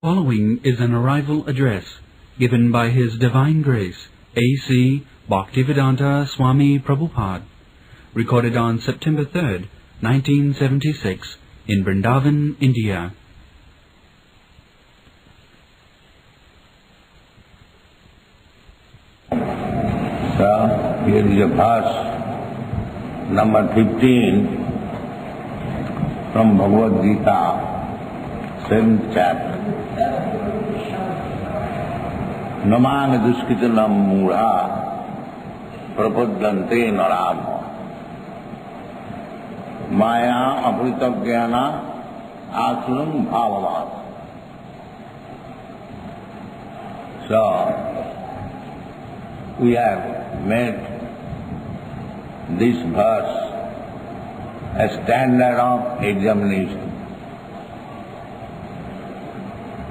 Following is an arrival address given by His Divine Grace, A.C. Bhaktivedanta Swami Prabhupada, recorded on September 3rd, 1976, in Vrindaban, India. So, here is a verse, number 15, from Bhagavad Gita, 7th chapter. Namang duskitanam mura prapaddante naram maya apritavjana asunam bhavavat. So, we have made this verse a standard of examination.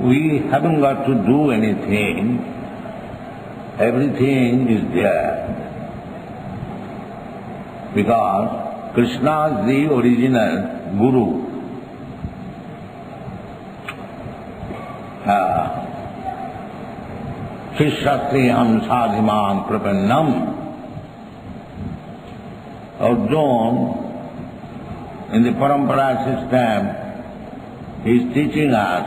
We haven't got to do anything, everything is there. Because Krishna is the original Guru. Shishyasriham sadhiman prapannam. Arjuna, in the parampara system, he is teaching us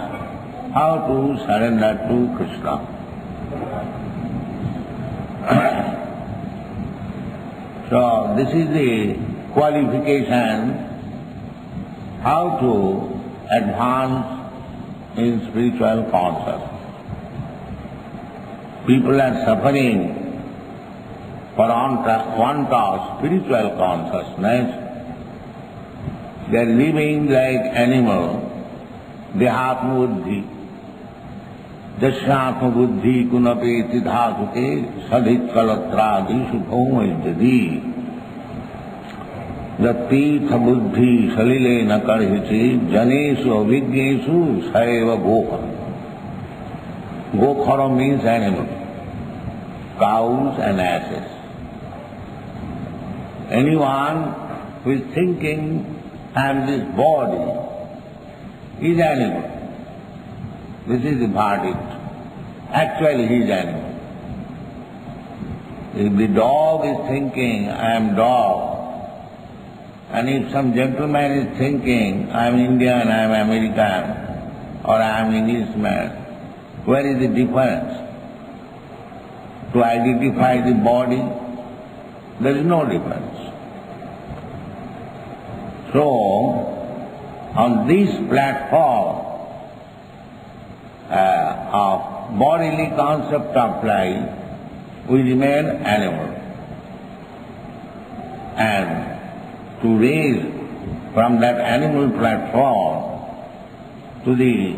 how to surrender to Krishna. So this is the qualification how to advance in spiritual consciousness. People are suffering for want of spiritual consciousness. They are living like animal, dehatma buddhi. Jashyatma buddhi kunapeti dhatuke sadhit kalatradi subhoma jadi. Jattitha buddhi salile na karhichi janesu avijnesu saiva gokha. Gokhara means animal, cows and asses. Anyone who is thinking, I am this body, is animal. This is the verdict. Actually he is animal. If the dog is thinking, I am dog, and if some gentleman is thinking, I am Indian, I am American, or I am Englishman, where is the difference? To identify the body, there is no difference. So, on this platform of bodily concept of life, we remain animal. And to raise from that animal platform to the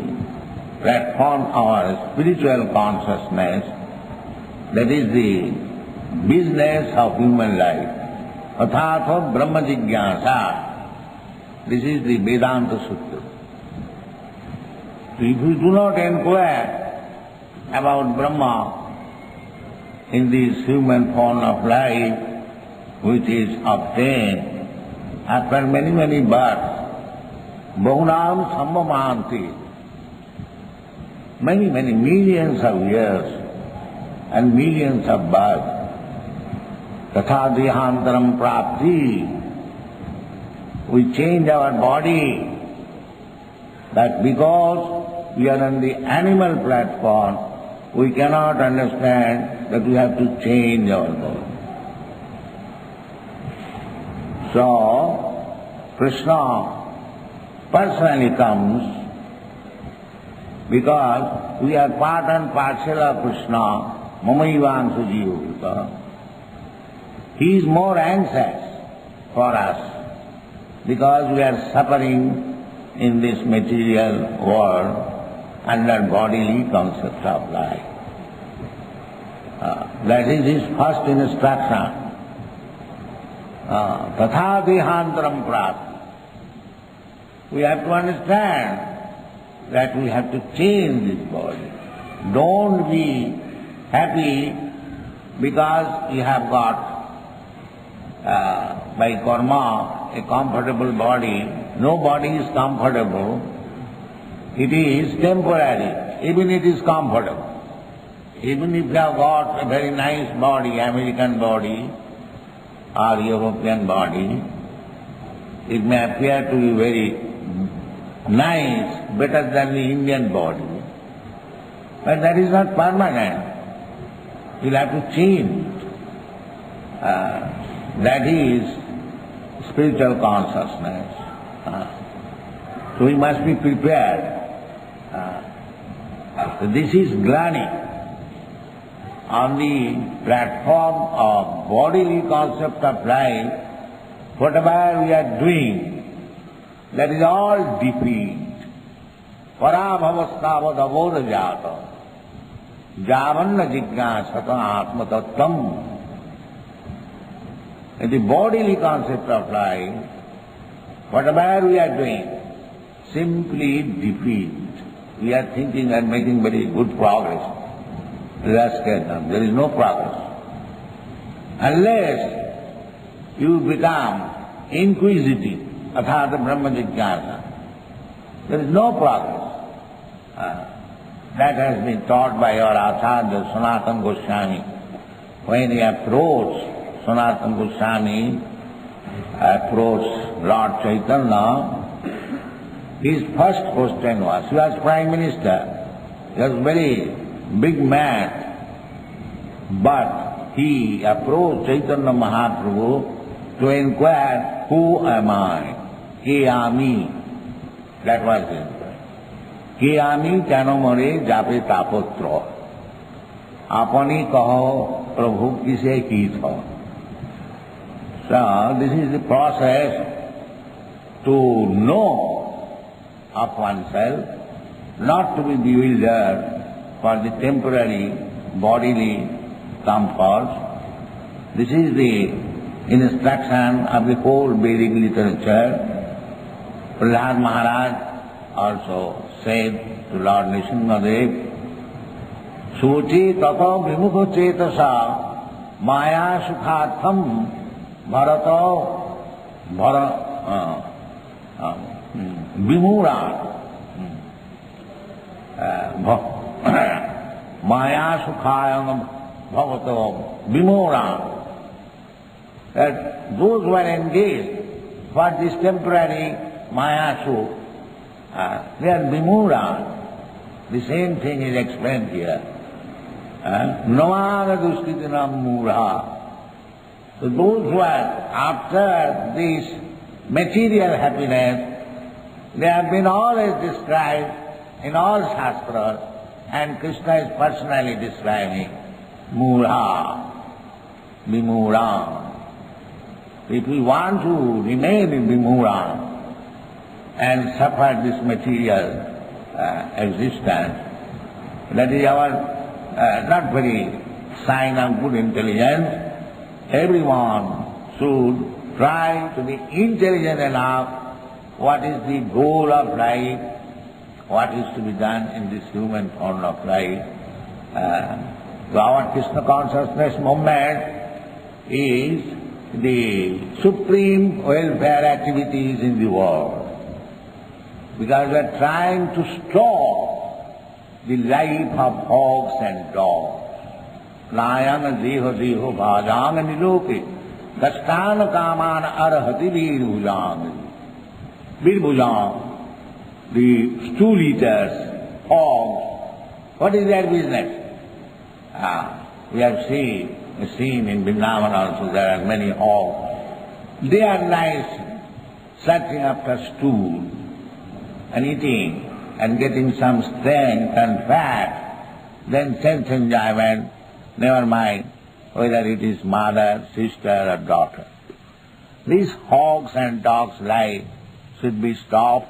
platform of our spiritual consciousness, that is the business of human life. Athatha Brahma Jigyasa. This is the Vedanta Sutra. So if we do not inquire about Brahma in this human form of life, which is obtained after many, many births, Bahunam Sambhavanti, many, many millions of years and millions of births, Tatha Dehantaram Prapti, we change our body, but because we are on the animal platform, we cannot understand that we have to change our body. So, Krishna personally comes because we are part and parcel of Krishna, Mamaivangshu Jivavita. He is more anxious for us because we are suffering in this material world under bodily concept of life. That is his first instruction. Tatha dehantaram prapti. We have to understand that we have to change this body. Don't be happy because you have got by karma a comfortable body. No body is comfortable. it is temporary, even it is comfortable. Even if you have got a very nice body, American body or European body, it may appear to be very nice, better than the Indian body, but that is not permanent. You'll have to change. That is spiritual consciousness. So we must be prepared. So this is glani. On the platform of bodily concept of life, whatever we are doing, that is all defeat. Parabhavastavad avodajata javanna jignasata atmatattvam. In the bodily concept of life, whatever we are doing, simply defeat. We are thinking and making very good progress. There is no progress. Unless you become inquisitive, athata brahma jignasa, there is no progress. That has been taught by our Acharya Sanatana Goswami. When he approached Sanatana Goswami, approached Lord Chaitanya, his first question was, he was Prime Minister, he was very big man, but he approached Chaitanya Mahaprabhu to inquire, who am I? Ke ami? That was his question. Ke ami keno more jape tapotra? Apani kaho Prabhu kise ki tha? So this is the process to know of oneself, not to be bewildered for the temporary bodily comforts. This is the instruction of the whole Vedic literature. Prahlad Maharaj also said to Lord Nrsimhadev, Suchi tato vimukha cetasa maya sukhatham bharata vimura maya sukhayam bhavato vimura. That those who are engaged for this temporary maya sukh, they are vimura. The same thing is explained here. Namaga dustitinam mura. So those who are after this material happiness, they have been always described in all shastras, and Krishna is personally describing mura, vimura. If we want to remain in vimura and suffer this material existence, that is our not very sign of good intelligence. Everyone should try to be intelligent enough what is the goal of life, what is to be done in this human form of life. So our Krishna consciousness movement is the supreme welfare activities in the world, because we are trying to stop the life of hogs and dogs. Nayana deho deho bhajang niloke kastana kaman arhati virbhujang. Virbhujang, the stool eaters, hogs, what is their business? We have seen in Vrindaban also there are many hogs. They are nice, searching after stool and eating and getting some strength and fat, then sense enjoyment, never mind whether it is mother, sister or daughter. These hogs and dogs' life should be stopped.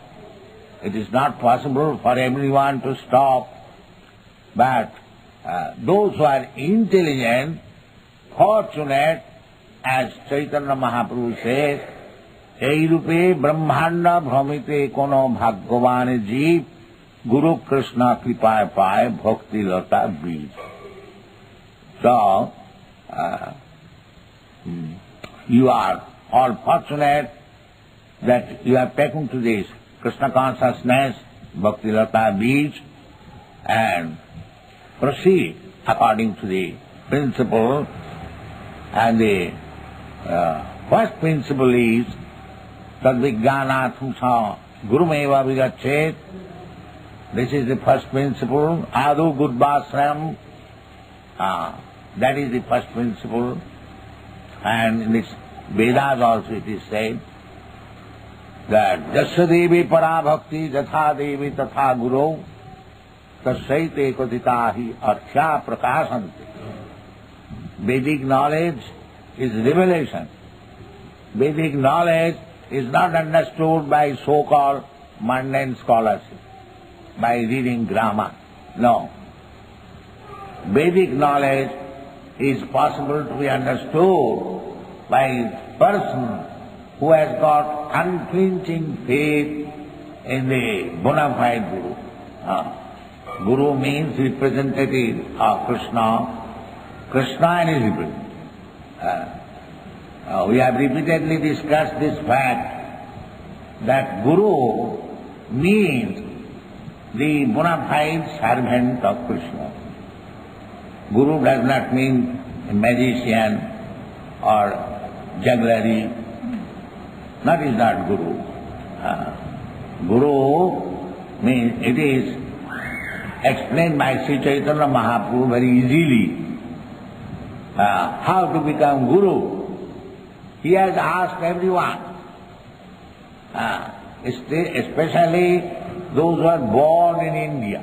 It is not possible for everyone to stop, but those who are intelligent, fortunate, as Chaitanya Mahaprabhu says, Ei rupe brahmanda bhramite kono bhagavane jeev Guru Krishna kripaya paye bhakti lata bij. So, you are all fortunate that you have taken to this Krishna consciousness Bhakti Lata beach and proceed according to the principle. And the first principle is Tad Vijnanatham Gurumeva Vigachet. This is the first principle. Adu Gudvasram. That is the first principle. And in this Vedas also it is said that Jasya Devi Para Bhakti Jatha Devi Tatha Guru Tasyaite Katitahi Arthya Prakasanti. Vedic knowledge is revelation. Vedic knowledge is not understood by so-called mundane scholarship, by reading grammar. No. Vedic knowledge is possible to be understood by a person who has got unflinching faith in the bona fide Guru. Guru means representative of Krishna. Krishna and his representative. We have repeatedly discussed this fact that Guru means the bona fide servant of Krishna. Guru does not mean a magician or jugglery. That is not Guru. Guru means, it is explained by Sri Chaitanya Mahaprabhu very easily. How to become Guru? He has asked everyone, especially those who are born in India.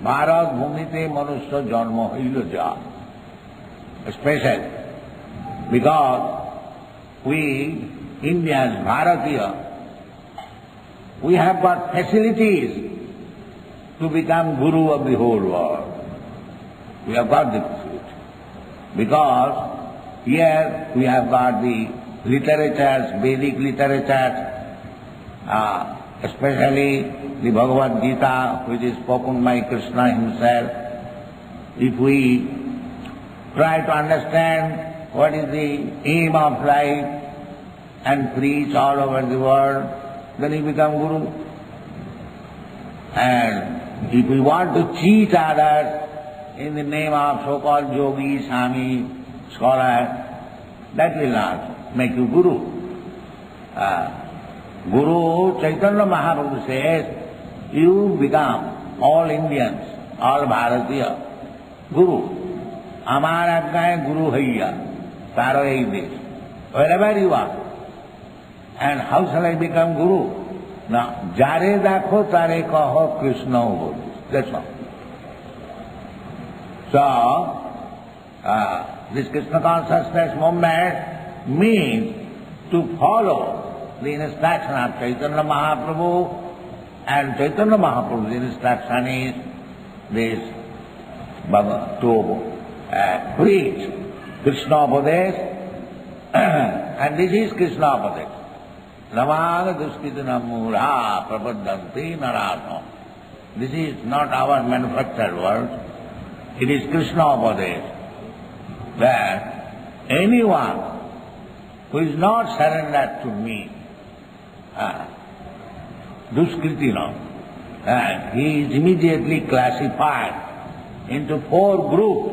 Bharat bhumite manusya janma haila ja. Especially because we Indians, Bharatiya, we have got facilities to become Guru of the whole world. We have got the facility. Because here we have got the literatures, Vedic literatures, especially the Bhagavad Gita, which is spoken by Krishna himself. If we try to understand what is the aim of life and preach all over the world, then we become Guru. And if we want to cheat others in the name of so-called yogi, Swami, scholar, that will not make you Guru. Guru Chaitanya Mahaprabhu says, you become all Indians, all Bharatiya, Guru. Amar agnaye Guru haiya, taro ei desh, wherever you are. And how shall I become Guru? Now, jare dakho tare kaho Krishna bol. That's all. So, this Krishna consciousness movement means to follow the instruction of Chaitanya Mahaprabhu, and Chaitanya Mahaprabhu's instruction is this to preach Krishna Upadesh, and this is Krishna Upadesh. Namaga duskitana mura prapadanti narasam. This is not our manufactured words. It is Krishna Upadesh, that anyone who is not surrendered to me, duskritina, he is immediately classified into 4 groups.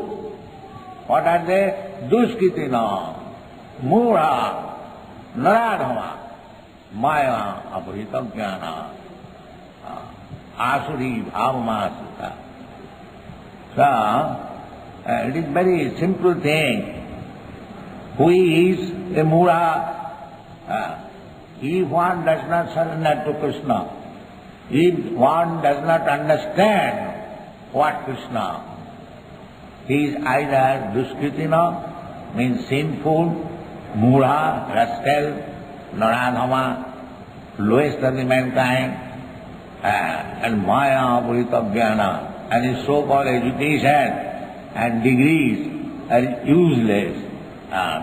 What are they? Duskritina, Mura, Naradhama, Maya, Apurita Jnana, Asuri, Bhavamasita. So, it is very simple thing. Who is a Mura? If one does not surrender to Krishna, if one does not understand what Krishna, he is either Duskritina, means sinful, Mura, rascal, Naradhama, lowest of the mankind, and Maya, Purita Jnana, and his so-called education and degrees are useless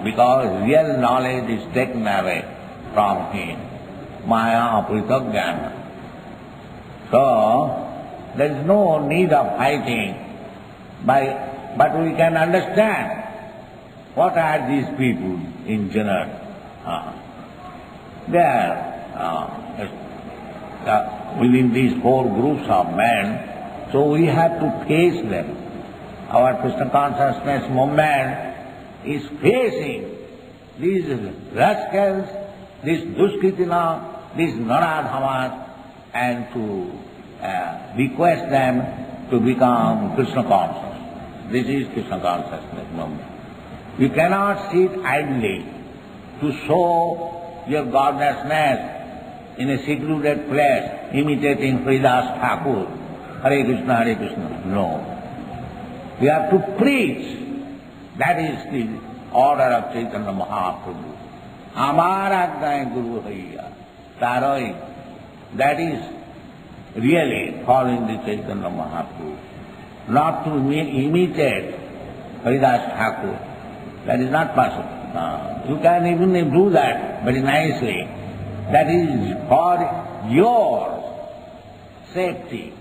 because real knowledge is taken away from him. Maya, Purita Jnana. So, there is no need of fighting, but we can understand what are these people in general. They are within these four groups of men, so we have to face them. Our Krishna consciousness movement is facing these rascals, these duskritina, these naradhamas, and to request them to become Krishna conscious. This is Krishna consciousness movement. You cannot sit idly to show your godlessness in a secluded place, imitating Haridas Thakur, Hare Krishna, no. You have to preach. That is the order of Chaitanya Mahaprabhu. Amar Ajnai Guru Haiya, Taroi. That is really following the Chaitanya Mahaprabhu. Not to imitate Haridas Thakur. That is not possible. You can even do that very nicely. That is for your safety.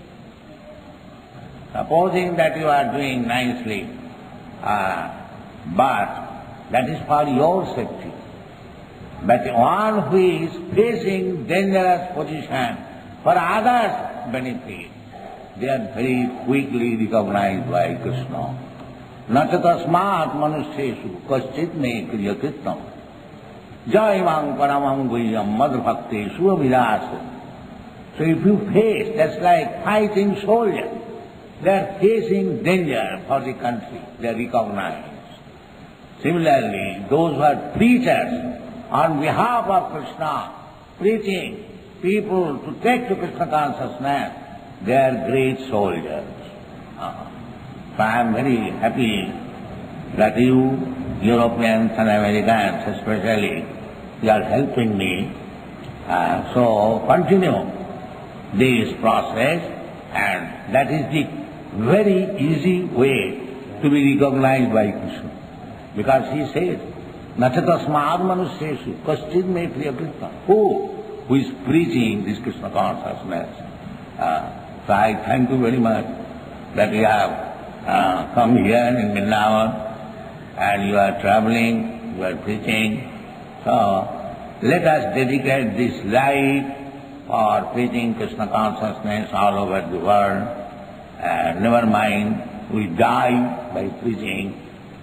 Supposing that you are doing nicely, but that is for your safety. But one who is facing dangerous position for others' benefit, they are very quickly recognized by Krishna. Nachatasmat manusheshu kaschit me kriyakritam jaimam paramam guhyam madhbhakteshu abhilasam. So if you face, that's like fighting soldiers. They are facing danger for the country. They are recognized. Similarly, those who are preachers on behalf of Krishna, preaching people to take to Krishna consciousness, they are great soldiers. So I am very happy that you, Europeans and Americans especially, you are helping me. So continue this process, and that is the very easy way to be recognized by Krishna. Because he says, Nachatasmad manusheshu kaschid me priyakritam. Who is preaching this Krishna consciousness? So I thank you very much that you have come here in Vrindaban and you are traveling, you are preaching. So let us dedicate this life for preaching Krishna consciousness all over the world. Never mind, we die by preaching.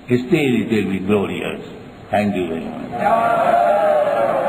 Still it will be glorious. Thank you very much.